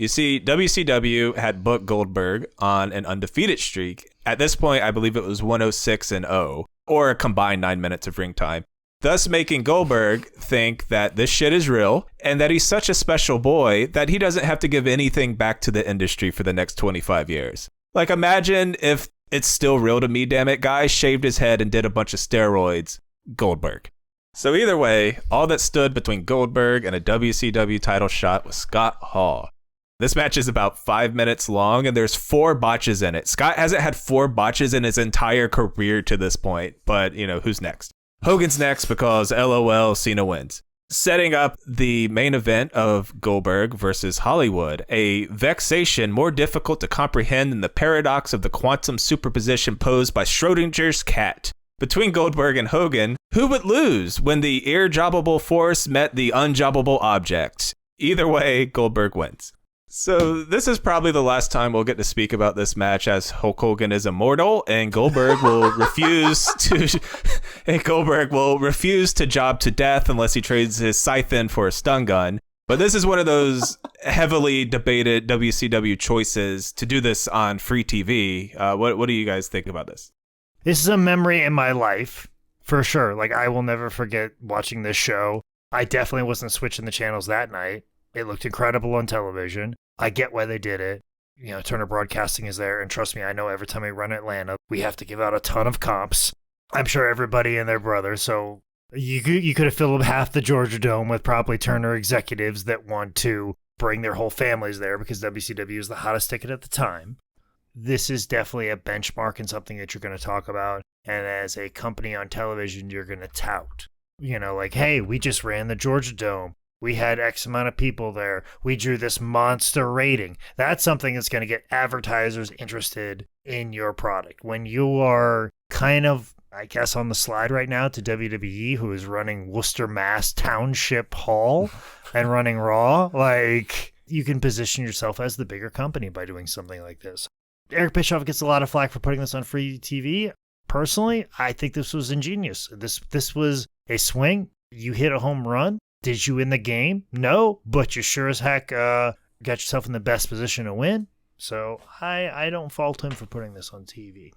You see, WCW had booked Goldberg on an undefeated streak. At this point, I believe it was 106-0, or a combined 9 minutes of ring time, thus making Goldberg think that this shit is real and that he's such a special boy that he doesn't have to give anything back to the industry for the next 25 years. Like, imagine if it's still real to me, damn it, guy shaved his head and did a bunch of steroids. Goldberg. So either way, all that stood between Goldberg and a WCW title shot was Scott Hall. This match is about 5 minutes long, and there's 4 botches in it. Scott hasn't had 4 botches in his entire career to this point, but, who's next? Hogan's next because LOL, Cena wins. Setting up the main event of Goldberg versus Hollywood, a vexation more difficult to comprehend than the paradox of the quantum superposition posed by Schrodinger's cat. Between Goldberg and Hogan, who would lose when the irrejobbable force met the unjobbable object? Either way, Goldberg wins. So this is probably the last time we'll get to speak about this match, as Hulk Hogan is immortal and Goldberg will refuse to job to death unless he trades his scythe in for a stun gun. But this is one of those heavily debated WCW choices to do this on free TV. What do you guys think about this? This is a memory in my life, for sure. Like, I will never forget watching this show. I definitely wasn't switching the channels that night. It looked incredible on television. I get why they did it. Turner Broadcasting is there, and trust me, I know every time we run Atlanta, we have to give out a ton of comps. I'm sure everybody and their brother, so you could have filled up half the Georgia Dome with probably Turner executives that want to bring their whole families there because WCW is the hottest ticket at the time. This is definitely a benchmark and something that you're going to talk about, and as a company on television, you're going to tout. Like, hey, we just ran the Georgia Dome. We had X amount of people there. We drew this monster rating. That's something that's going to get advertisers interested in your product. When you are kind of, I guess, on the slide right now to WWE, who is running Worcester, Mass Township Hall and running Raw, like, you can position yourself as the bigger company by doing something like this. Eric Bischoff gets a lot of flack for putting this on free TV. Personally, I think this was ingenious. This was a swing. You hit a home run. Did you win the game? No, but you sure as heck got yourself in the best position to win. So I don't fault him for putting this on TV.